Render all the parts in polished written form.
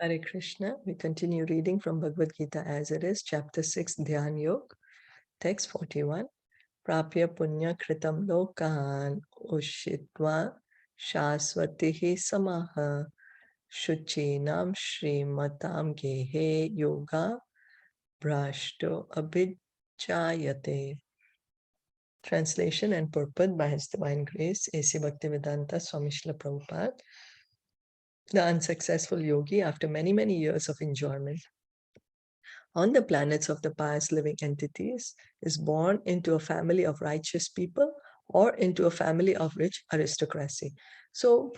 Hare Krishna. We continue reading from Bhagavad Gita as it is, chapter 6, Dhyan Yoga, text 41. Prapya punya kritam lokan ushitva shaswatihi samaha shuchinam shrimatam gehe yoga brashto abhijayate. Translation and purport by His Divine Grace, A.C. Bhaktivedanta Swami Srila Prabhupada. The unsuccessful yogi, after many years of enjoyment on the planets of the pious living entities, is born into a family of righteous people or into a family of rich aristocracy. So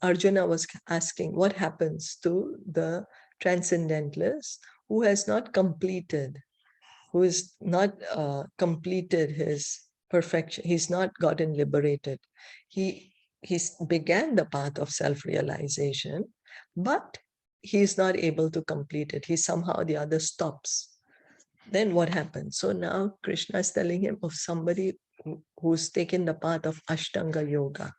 Arjuna was asking what happens to the transcendentalist who has not completed, who is not completed his perfection. He's not gotten liberated. He began the path of self-realization, but he's not able to complete it. He somehow or the other stops. Then what happens? So now Krishna is telling him of somebody who's taken the path of Ashtanga Yoga,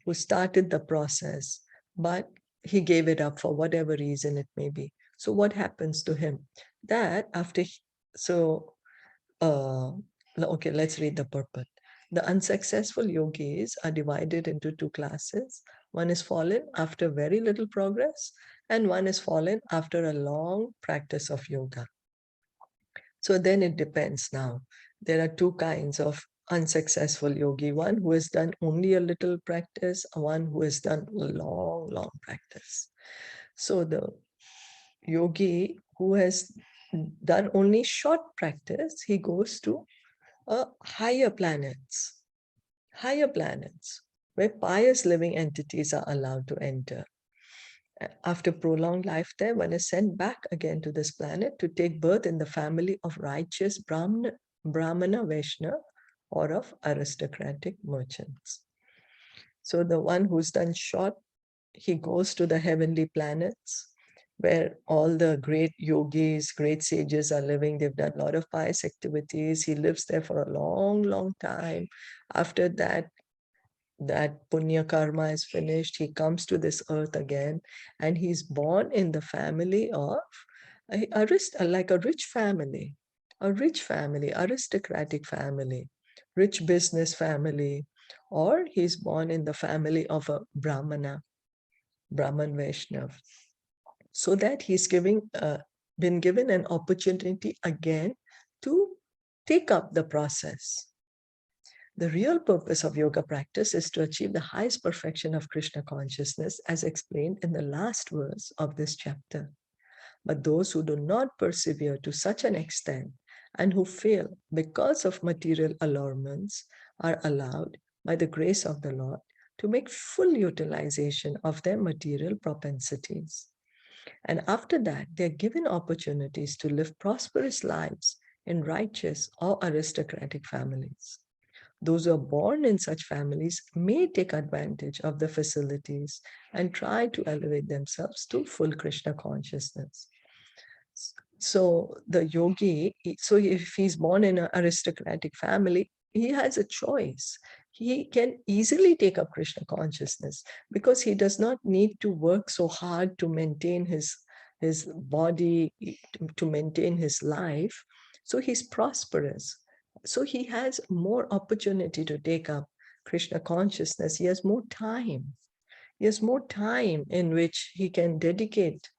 who started the process, but he gave it up for whatever reason it may be. So what happens to him? That after, okay, let's read the purport. The unsuccessful yogis are divided into two classes. One is fallen after very little progress, and one is fallen after a long practice of yoga. So then it depends now. There are two kinds of unsuccessful yogi. One who has done only a little practice, one who has done long practice. So the yogi who has done only short practice, he goes to higher planets where pious living entities are allowed to enter. After prolonged life there, one is sent back again to this planet to take birth in the family of righteous Brahmana Vaishnav or of aristocratic merchants. So the one who's done short, he goes to the heavenly planets where all the great yogis, great sages are living. They've done a lot of pious activities. He lives there for a long time. After that punya karma is finished, he comes to this earth again, and he's born in the family of like a rich family, aristocratic family, rich business family, or he's born in the family of a Brahman Vaishnav, so that he's been given an opportunity again to take up the process. The real purpose of yoga practice is to achieve the highest perfection of Krishna consciousness, as explained in the last verse of this chapter. But those who do not persevere to such an extent and who fail because of material allurements are allowed, by the grace of the Lord, to make full utilization of their material propensities. And after that, they're given opportunities to live prosperous lives in righteous or aristocratic families. Those who are born in such families may take advantage of the facilities and try to elevate themselves to full Krishna consciousness. So the yogi, so if he's born in an aristocratic family, he has a choice. He can easily take up Krishna consciousness because he does not need to work so hard to maintain his body, to maintain his life. So he's prosperous. So he has more opportunity to take up Krishna consciousness. He has more time. He has more time in which he can dedicate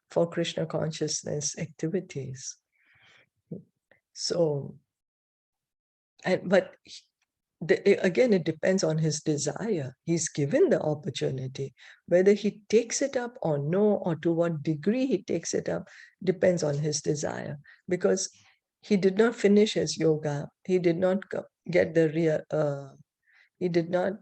for Krishna consciousness activities. So, but again, it depends on his desire. He's given the opportunity. Whether he takes it up or no, or to what degree he takes it up, depends on his desire. Because he did not finish his yoga. He did not get the real, he did not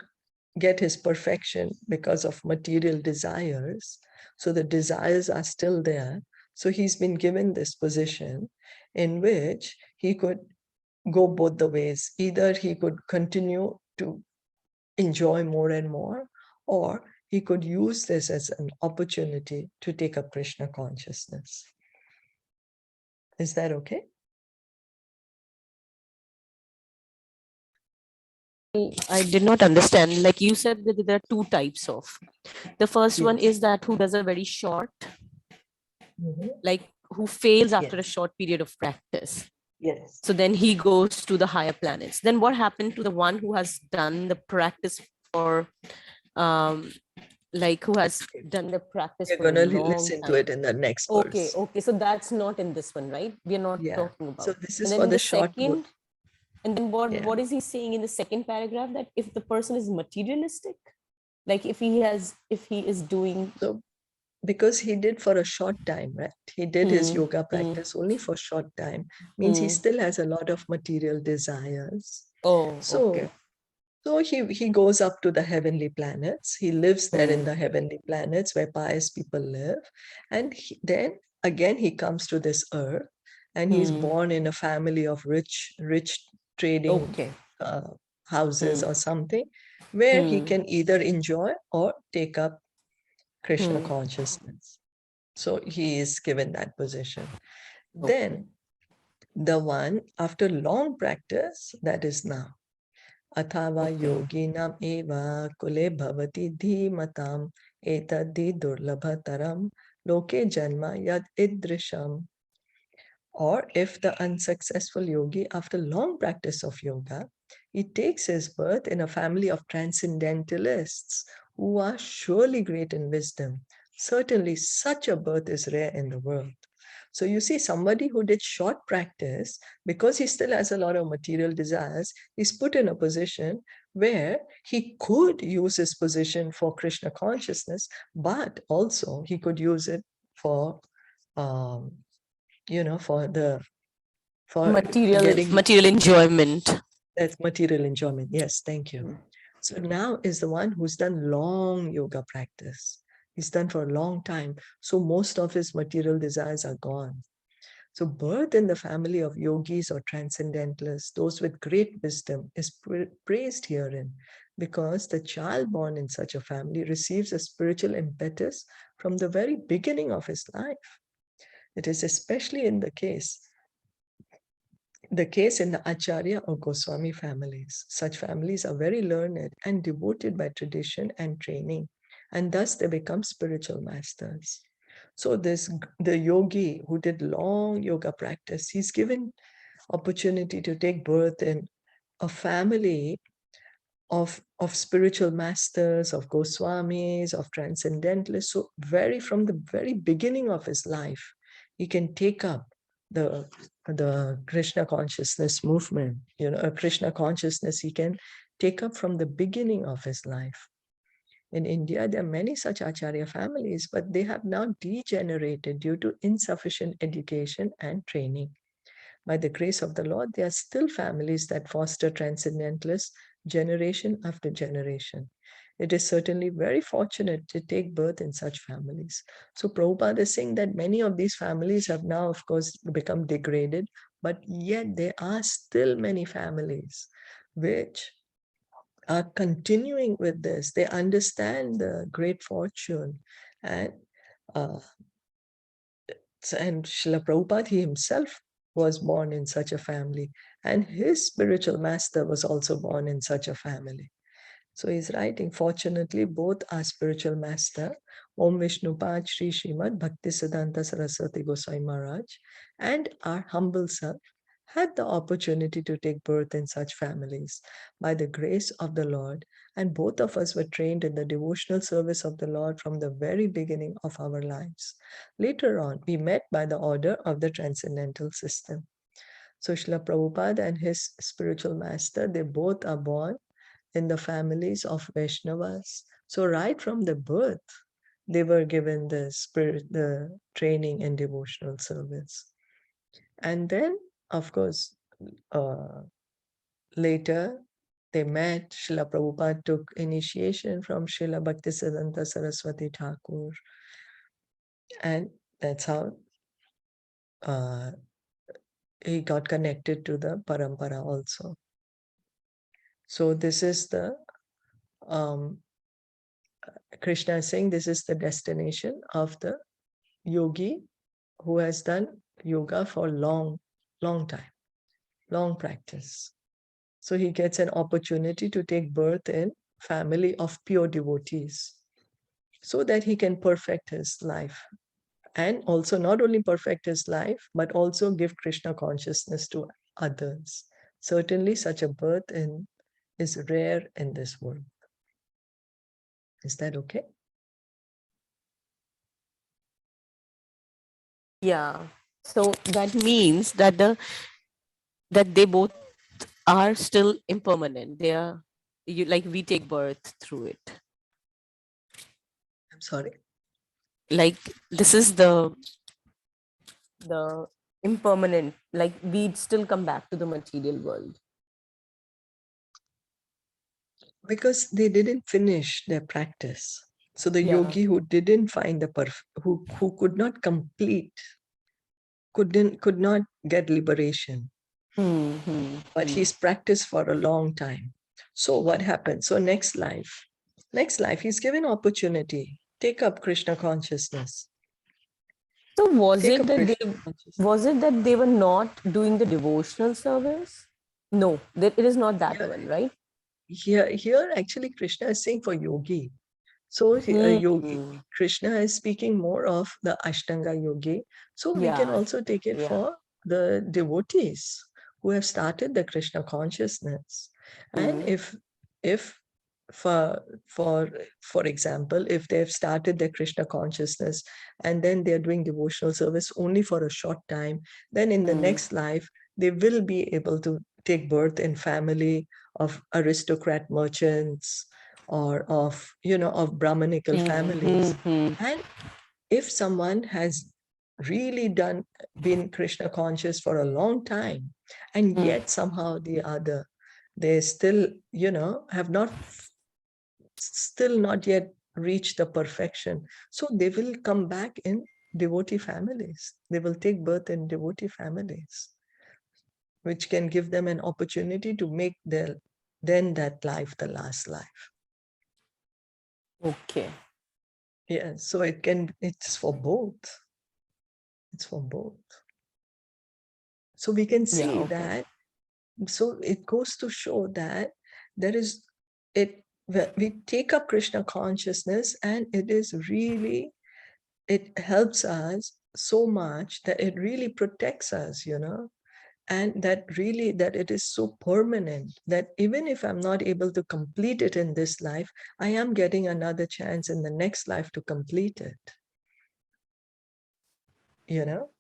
get his perfection because of material desires. So the desires are still there. So he's been given this position in which he could go both the ways. Either he could continue to enjoy more and more, or he could use this as an opportunity to take up Krishna consciousness. Is that okay? I did not understand. Like you said, that there are two types of. The first one Yes. is that who does a very short like who fails after a Yes. short period of practice. Yes. So then he goes to the higher planets. Then what happened to the one who has done the practice for, um, like who has done the practice We're for a going to long listen to time? it in the next Okay, verse. okay. So that's not in this one, right? We are not Yeah. talking So about. this And is then for in the the short verse. second, and then Yeah. what is he saying in the second paragraph? That if the person is materialistic, like if he is doing. So because he did for a short time, right? He did his yoga practice only for short time, means he still has a lot of material desires. Oh, So okay. So he goes up to the heavenly planets. He lives there in the heavenly planets where pious people live. And then again, he comes to this earth and he's born in a family of rich trading Okay. houses or something, where he can either enjoy or take up Krishna consciousness. So he is given that position. Then the one after long practice, that is now. अथवा योगिनम् एव कुले भवति धीमताम् एतद्धि दुर्लभतरं लोके जन्म यद ईदृशम्. Or if the unsuccessful yogi, after long practice of yoga, he takes his birth in a family of transcendentalists who are surely great in wisdom. Certainly, such a birth is rare in the world. So you see, somebody who did short practice, because he still has a lot of material desires, he's put in a position where he could use his position for Krishna consciousness, but also he could use it for um, for getting Material enjoyment. that material enjoyment. Yes, thank you. So now is the one who's done long yoga practice. He's done for a long time. So most of his material desires are gone. So birth in the family of yogis or transcendentalists, those with great wisdom, is praised herein, because the child born in such a family receives a spiritual impetus from the very beginning of his life. It is especially in the case in the Acharya or Goswami families. Such families are very learned and devoted by tradition and training, and thus they become spiritual masters. So the yogi who did long yoga practice, he's given opportunity to take birth in a family of spiritual masters, of Goswamis, of transcendentalists. So from the very beginning of his life, he can take up the Krishna consciousness movement. A Krishna consciousness he can take up from the beginning of his life. In India, there are many such Acharya families, but they have now degenerated due to insufficient education and training. By the grace of the Lord, there are still families that foster transcendentalists generation after generation. It is certainly very fortunate to take birth in such families. So Prabhupada is saying that many of these families have now, of course, become degraded, but yet there are still many families which are continuing with this. They understand the great fortune, and Srila Prabhupada, he himself was born in such a family, and his spiritual master was also born in such a family. So he's writing, fortunately, both our spiritual master, Om Vishnupad Sri Srimad Bhaktisiddhanta Saraswati Goswami Maharaj, and our humble self had the opportunity to take birth in such families by the grace of the Lord, and both of us were trained in the devotional service of the Lord from the very beginning of our lives. Later on, we met by the order of the transcendental system. So Srila Prabhupada and his spiritual master, they both are born in the families of Vaishnavas. So right from the birth, they were given the training in devotional service. And then, of course, uh, later they met. Srila Prabhupada took initiation from Srila Bhaktisiddhanta Saraswati Thakur. And that's how he got connected to the parampara also. So this is the Krishna is saying this is the destination of the yogi who has done yoga for long time, long practice. So he gets an opportunity to take birth in family of pure devotees so that he can perfect his life And also not only perfect his life, but also give Krishna consciousness to others. Certainly such a birth is rare in this world. Is that okay? Yeah. So that means that they both are still impermanent. They are, you like, we take birth through it. I'm sorry. Like, this is the impermanent, like we still come back to the material world. Because they didn't finish their practice. So the Yeah. yogi who didn't find the who could not complete, could not get liberation, but he's practiced for a long time. So what happened? So next life, he's given opportunity. Take up Krishna consciousness. So was Take it up that Krishna consciousness. they were not doing the devotional service? No, it is not that Here, one, right? here actually Krishna is saying for yogi. So a yogi, Hmm. Krishna is speaking more of the Ashtanga yogi. So we can Yeah, also take it yeah. for the devotees who have started the Krishna consciousness. And Hmm. if for for for example, if they've started their Krishna consciousness and then they're doing devotional service only for a short time, then in the Hmm. next life they will be able to take birth in family of aristocrat merchants or of Brahmanical families. Hmm. And if someone has really been Krishna conscious for a long time, and Hmm. yet somehow the other, they still, have not still not yet reached the perfection. So they will come back in devotee families. They will take birth in devotee families, which can give them an opportunity to make that life the last life. Okay. Yeah, so it's for both. It's for both. So we can Yeah, see okay. that, so it goes to show that there is, it, we take up Krishna consciousness and it helps us so much that it really protects us, and that it is so permanent that even if I'm not able to complete it in this life, I am getting another chance in the next life to complete it, you know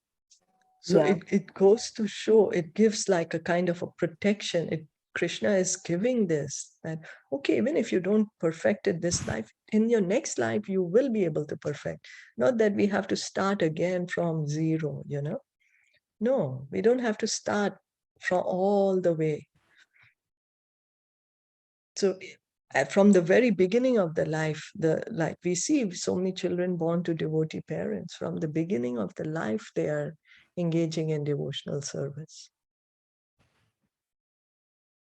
so Yeah. it goes to show, it gives like a kind of a protection. Krishna is giving this, that okay, even if you don't perfect it this life, in your next life you will be able to perfect. Not that we have to start again from zero. No, we don't have to start from all the way. So from the very beginning of the life, like we see so many children born to devotee parents, from the beginning of the life they are engaging in devotional service.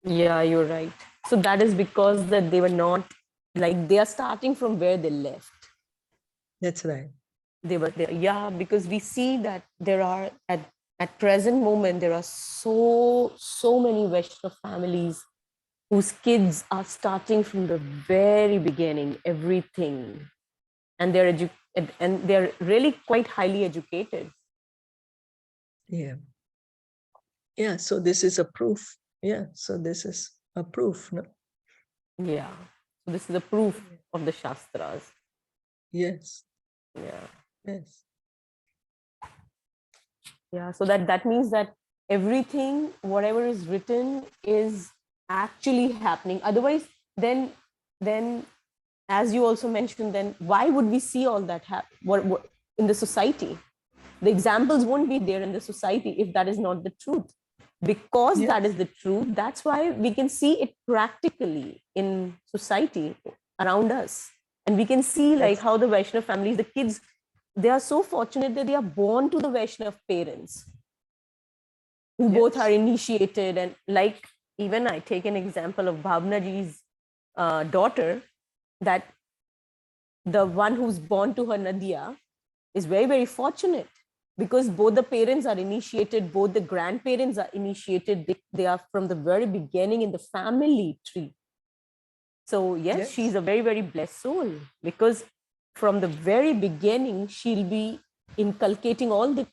Yeah, you're right. So that is because that they were not, like, they are starting from where they left. That's right. They were there. Yeah, because we see that there are at present moment there are so many Vaishnava families whose kids are starting from the very beginning, everything, and they're really quite highly educated. Yeah. Yeah. So this is a proof. Yeah. So this is a proof. No? Yeah. So this is a proof of the Shastras. Yes. Yeah. Yes. Yeah. So that means that everything, whatever is written, is actually happening. Otherwise, then as you also mentioned, then why would we see all that what in the society? The examples won't be there in the society if that is not the truth. Because that is Yes. the truth, that's why we can see it practically in society around us. And we can see like That's how the Vaishnava families, the kids, they are so fortunate that they are born to the Vaishnava parents who both are yes. initiated. And like, even I take an example of Bhavnaji's daughter, that the one who's born to her Nadia is very, very fortunate because both the parents are initiated, both the grandparents are initiated. They are from the very beginning in the family tree. So, yes, she's Yes. a very, very blessed soul because from the very beginning, she'll be inculcating all the,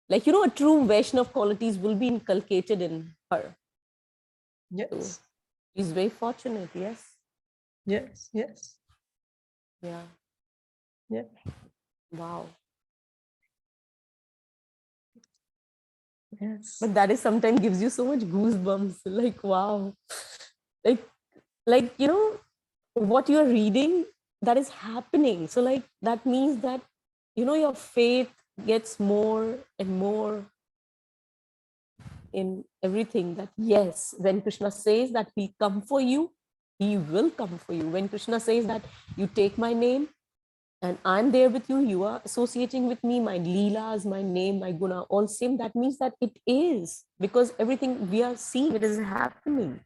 like, a true Vaishnav qualities will be inculcated in her. Yes. So she's very fortunate. Yes. Yes. Yes. Yeah. Yeah. Wow. Yes. But that is sometimes gives you so much goosebumps. Like, wow. Like, what you're reading, that is happening. So like, that means that, your faith gets more and more in everything, that yes, when Krishna says that he'll come for you, he will come for you. When Krishna says that you take my name and I'm there with you, you are associating with me, my leelas, my name, my guna, all same, that means that it is, because everything we are seeing, it is happening.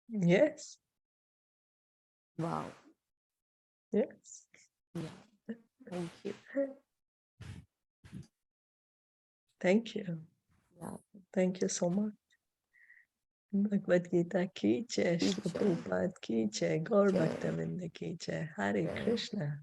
Yes. Wow. Yes. Yeah. Thank you. Thank you. Yeah. Thank you so much. Bhagavad Gita ki jai, Ki Shilpa jai. Prabhupada ki jai, Gaur Jai. Bhaktavinda ki jai, Hare Jai. Krishna.